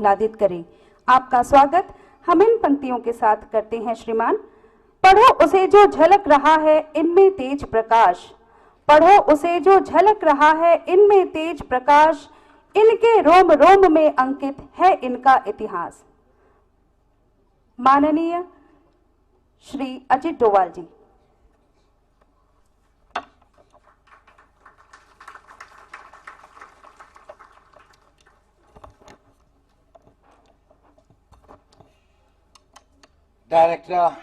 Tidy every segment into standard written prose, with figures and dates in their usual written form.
आह्लादित करें। आपका स्वागत हम इन पंक्तियों के साथ करते हैं श्रीमान। पढ़ो उसे जो झलक रहा है इनमें तेज प्रकाश, पढ़ो उसे जो झलक रहा है इनमें तेज प्रकाश, इनके रोम रोम में अंकित है इनका इतिहास। माननीय श्री अजित डोवाल जी। Director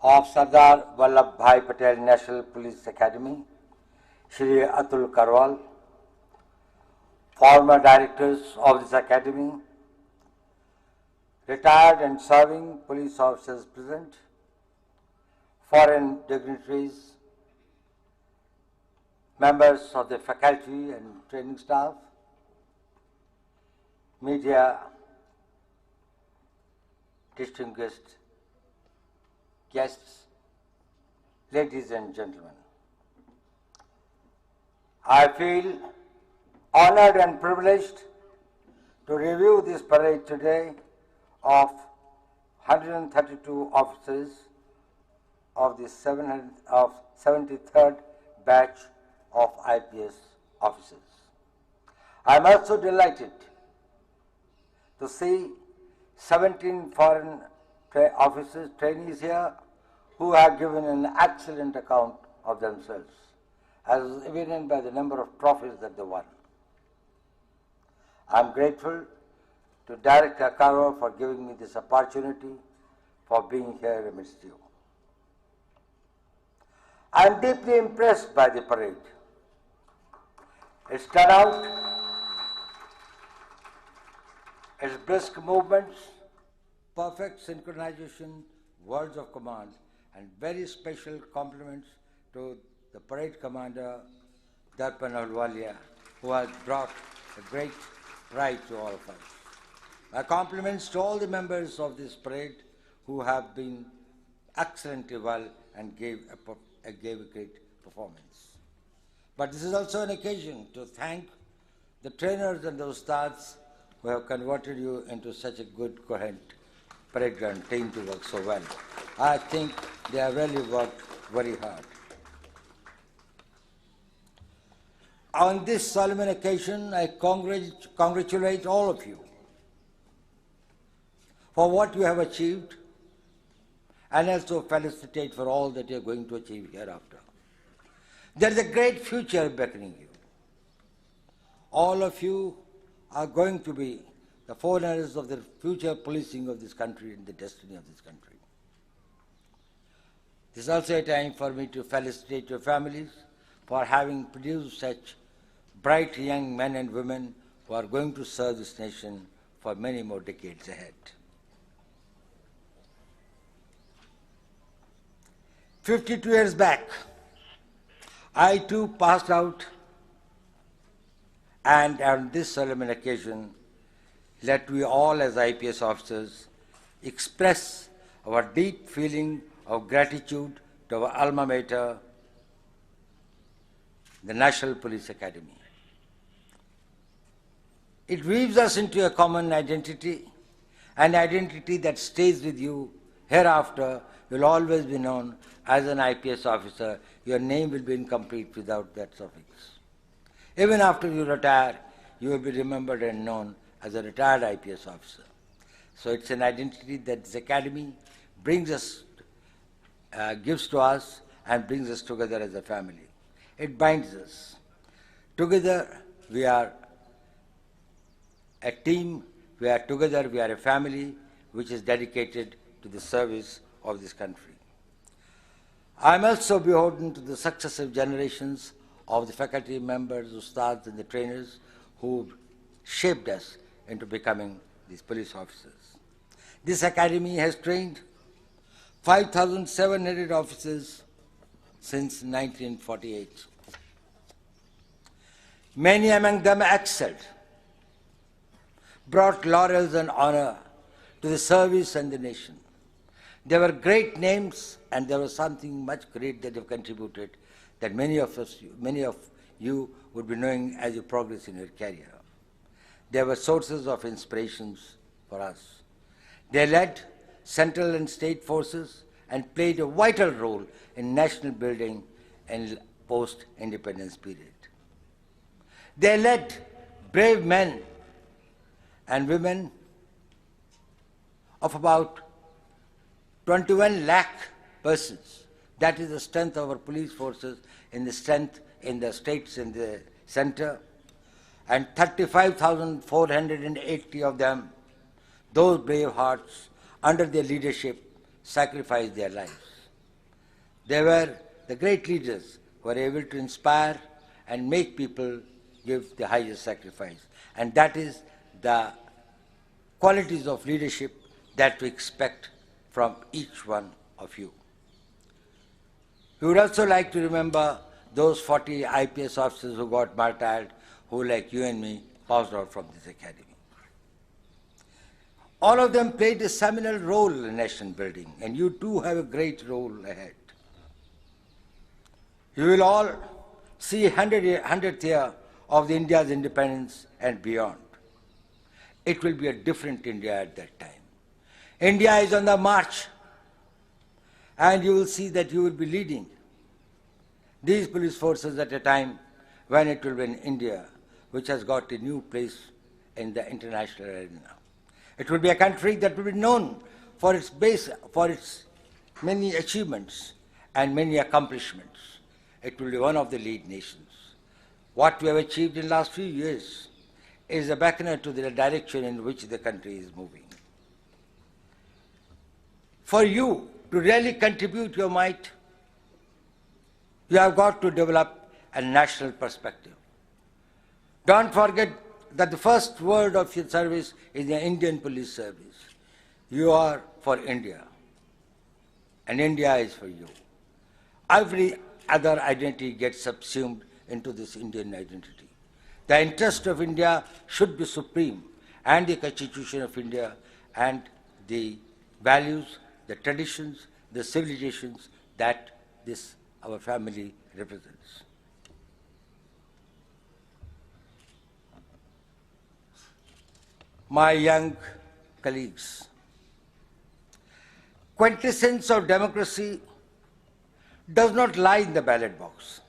of Sardar Vallabhbhai Patel National Police Academy, Shri Atul Karwal, former directors of this academy, retired and serving police officers present, foreign dignitaries, members of the faculty and training staff, media, distinguished guests, ladies and gentlemen. I feel honored and privileged to review this parade today of 132 officers of the 73rd batch of IPS officers. I am also delighted to see 17 foreign officers, trainees here, who have given an excellent account of themselves, as is evident by the number of trophies that they won. I am grateful to Director Karwal for giving me this opportunity for being here amidst you. I am deeply impressed by the parade. Its turnout, its brisk movements, perfect synchronization, words of command, and very special compliments to the parade commander, Darpan Ahluwalia, who has brought a great pride to all of us. My compliments to all the members of this parade who have been excellently well and gave a great performance. But this is also an occasion to thank the trainers and the ustads who have converted you into such a good, coherent parade ground team to work so well. I think they have really worked very hard. On this solemn occasion, I congratulate all of you for what you have achieved, and also felicitate for all that you are going to achieve hereafter. There is a great future beckoning you. All of you are going to be the forerunners of the future policing of this country and the destiny of this country. This is also a time for me to felicitate your families for having produced such bright young men and women who are going to serve this nation for many more decades ahead. 52 years back, I too passed out, and on this solemn occasion, let we all as IPS officers express our deep feeling of gratitude to our alma mater, the National Police Academy. It weaves us into a common identity, an identity that stays with you hereafter. You'll always be known as an IPS officer. Your name will be incomplete without that suffix. Even after you retire, you will be remembered and known as a retired IPS officer. So it's an identity that this academy brings us, gives to us and brings us together as a family. It binds us. Together we are a team, we are together, we are a family which is dedicated to the service of this country. I am also beholden to the successive generations of the faculty members, ustads and the trainers who shaped us into becoming these police officers. This academy has trained 5,700 officers since 1948. Many among them excelled, brought laurels and honor to the service and the nation. There were great names, and there was something much great that have contributed that many of you would be knowing as you progress in your career. They were sources of inspirations for us. They led central and state forces and played a vital role in national building in post-independence period. They led brave men and women of about 21 lakh persons. That is the strength of our police forces in the strength in the states in the center. And 35,480 of them, those brave hearts, under their leadership, sacrificed their lives. They were the great leaders who were able to inspire and make people give the highest sacrifice. And that is the qualities of leadership that we expect from each one of you. We would also like to remember those 40 IPS officers who got martyred, who, like you and me, passed out from this academy. All of them played a seminal role in nation building, and you too have a great role ahead. You will all see 100th year of the India's independence and beyond. It will be a different India at that time. India is on the march, and you will see that you will be leading these police forces at a time when it will be in India, which has got a new place in the international arena. It will be a country that will be known for its many achievements and many accomplishments. It will be one of the lead nations. What we have achieved in the last few years is a beckoner to the direction in which the country is moving. For you to really contribute your might, you have got to develop a national perspective. Don't forget that the first word of your service is the Indian Police Service. You are for India, and India is for you. Every other identity gets subsumed into this Indian identity. The interest of India should be supreme, and the Constitution of India and the values, the traditions, the civilizations that this our family represents. My young colleagues, quintessence of democracy does not lie in the ballot box.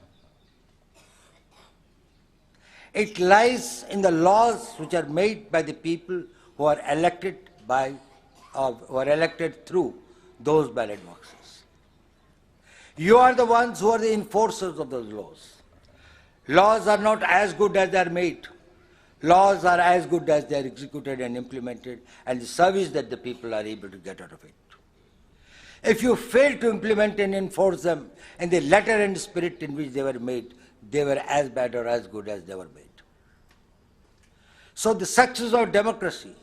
It lies in the laws which are made by the people who are elected through those ballot boxes. You are the ones who are the enforcers of those laws. Laws are not as good as they are made. Laws are as good as they are executed and implemented, and the service that the people are able to get out of it. If you fail to implement and enforce them in the letter and spirit in which they were made, they were as bad or as good as they were made. So the success of democracy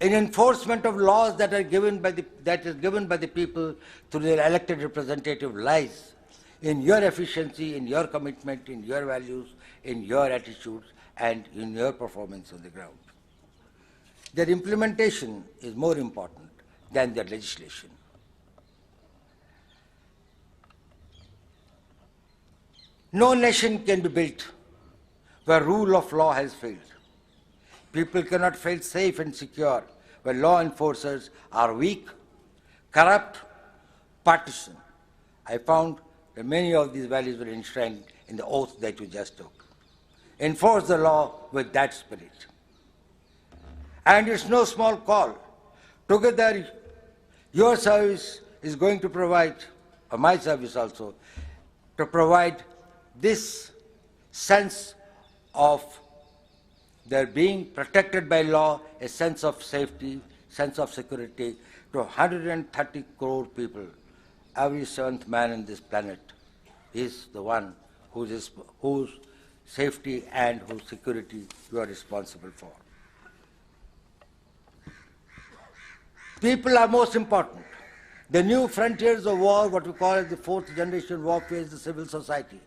in enforcement of laws that is given by the people through their elected representative lies in your efficiency, in your commitment, in your values, in your attitudes, and in your performance on the ground. Their implementation is more important than their legislation. No nation can be built where rule of law has failed. People cannot feel safe and secure where law enforcers are weak, corrupt, partisan. I found that many of these values were enshrined in the oath that you just took. Enforce the law with that spirit. And it's no small call. Together, your service is going to provide, or my service also, to provide this sense of their being protected by law, a sense of safety, sense of security to 130 crore people. Every seventh man on this planet is the one whose safety and whose security you are responsible for. People are most important. The new frontiers of war, what we call as the fourth generation warfare, is the civil society.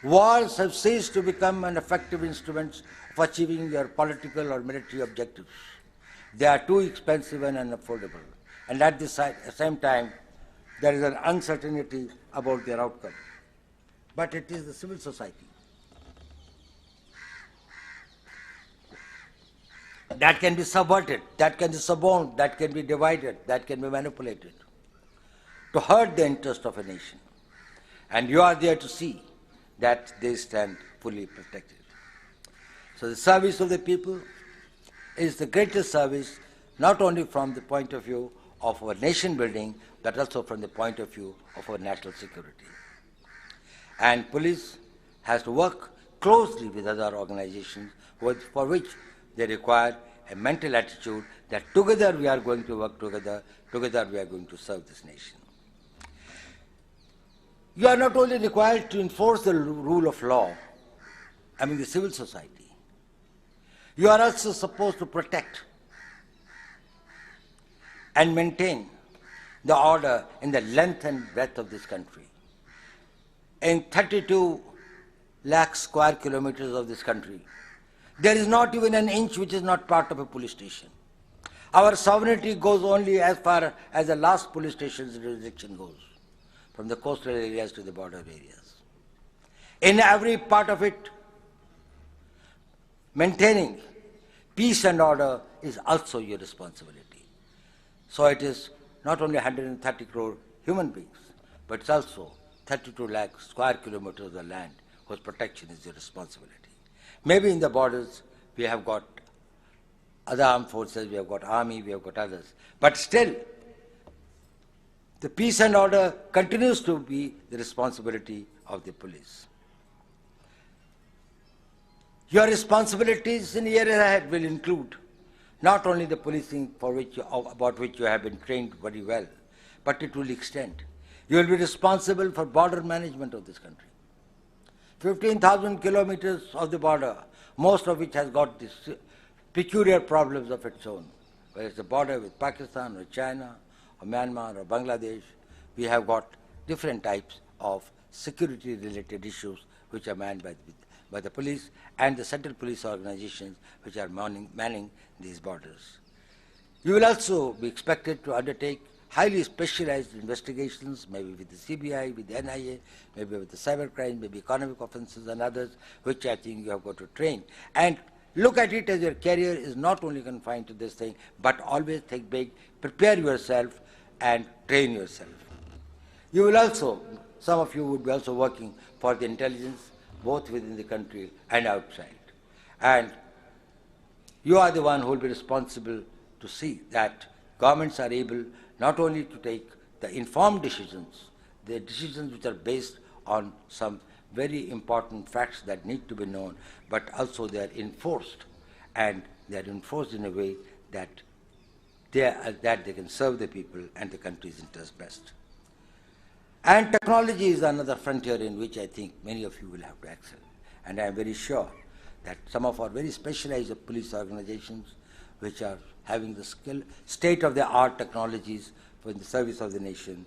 Wars have ceased to become an effective instrument of achieving their political or military objectives. They are too expensive and unaffordable. And at the same time, there is an uncertainty about their outcome. But it is the civil society that can be subverted, that can be suborned, that can be divided, that can be manipulated to hurt the interest of a nation. And you are there to see that they stand fully protected. So the service of the people is the greatest service, not only from the point of view of our nation building, but also from the point of view of our national security. And police has to work closely with other organizations for which they require a mental attitude that together we are going to work together, together we are going to serve this nation. You are not only required to enforce the rule of law among the civil society, you are also supposed to protect and maintain the order in the length and breadth of this country. In 32 lakh square kilometers of this country, there is not even an inch which is not part of a police station. Our sovereignty goes only as far as the last police station's jurisdiction goes, from the coastal areas to the border areas. In every part of it, maintaining peace and order is also your responsibility. So it is not only 130 crore human beings, but it's also 32 lakh square kilometers of the land whose protection is your responsibility. Maybe in the borders we have got other armed forces, we have got army, we have got others, but still the peace and order continues to be the responsibility of the police. Your responsibilities in the year ahead will include not only the policing about which you have been trained very well, but it will extend. You will be responsible for border management of this country. 15,000 kilometers of the border, most of which has got these peculiar problems of its own. Whether it's the border with Pakistan or China or Myanmar or Bangladesh, we have got different types of security-related issues which are manned by the police and the central police organizations which are manning these borders. You will also be expected to undertake highly specialized investigations, maybe with the CBI, with the NIA, maybe with the cybercrime, maybe economic offenses and others, which I think you have got to train. And look at it as your career is not only confined to this thing, but always think big, prepare yourself and train yourself. You will also, some of you would be also working for the intelligence, both within the country and outside. And you are the one who will be responsible to see that governments are able not only to take the informed decisions, the decisions which are based on some very important facts that need to be known, but also they are enforced, and they are enforced in a way that they can serve the people and the country's interest best. And technology is another frontier in which I think many of you will have to excel. And I am very sure that some of our very specialized police organizations which are having the skill, state-of-the-art technologies for the service of the nation,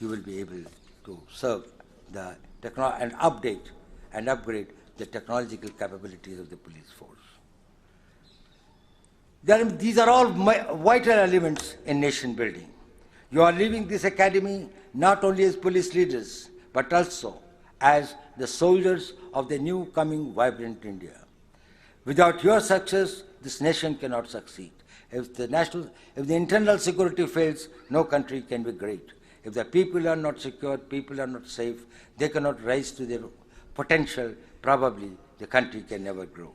you will be able to serve the and update and upgrade the technological capabilities of the police force. These are all vital elements in nation building. You are leaving this academy not only as police leaders, but also as the soldiers of the new coming vibrant India. Without your success, this nation cannot succeed. If the internal security fails, no country can be great. If the people are not secure, people are not safe, they cannot rise to their potential, probably the country can never grow.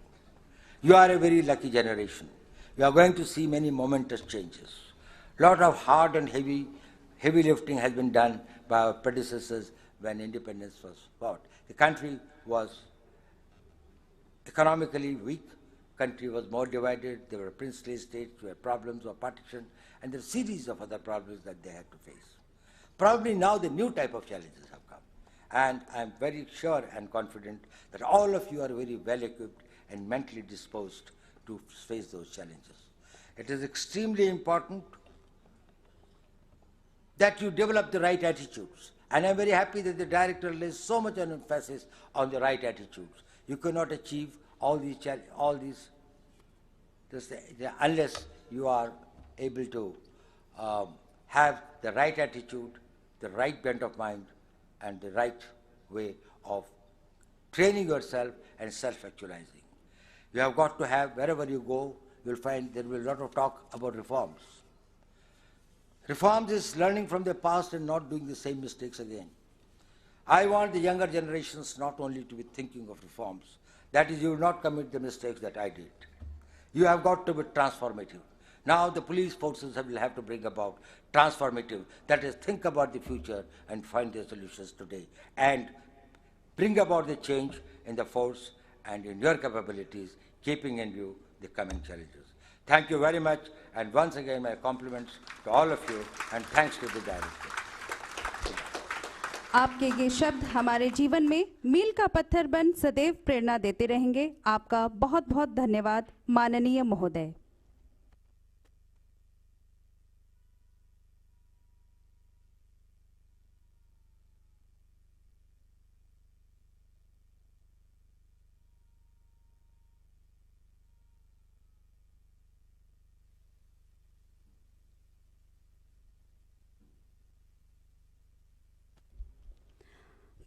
You are a very lucky generation. You are going to see many momentous changes. A lot of hard and heavy lifting has been done by our predecessors when independence was fought. The country was economically weak, country was more divided, there were princely states, there were problems of partition, and there were a series of other problems that they had to face. Probably now the new type of challenges have come, and I am very sure and confident that all of you are very well equipped and mentally disposed to face those challenges. It is extremely important that you develop the right attitudes, and I am very happy that the director lays so much emphasis on the right attitudes. You cannot achieve all these unless you are able to have the right attitude, the right bent of mind, and the right way of training yourself and self-actualizing. You have got to have, wherever you go, you'll find there will be a lot of talk about reforms. Reforms is learning from the past and not doing the same mistakes again. I want the younger generations not only to be thinking of reforms, that is, you will not commit the mistakes that I did. You have got to be transformative. Now the police forces will have to bring about transformative, that is, think about the future and find the solutions today, and bring about the change in the force and in your capabilities, keeping in view the coming challenges. Thank you very much, and once again my compliments to all of you, and thanks to the director. आपके ये शब्द हमारे जीवन में मील का पत्थर बन सदैव प्रेरणा देते रहेंगे। आपका बहुत बहुत धन्यवाद माननीय महोदय।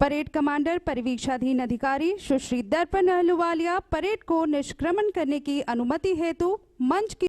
परेड कमांडर परिवीक्षाधीन अधिकारी सुश्री दर्पण अहलूवालिया परेड को निष्क्रमण करने की अनुमति हेतु मंच की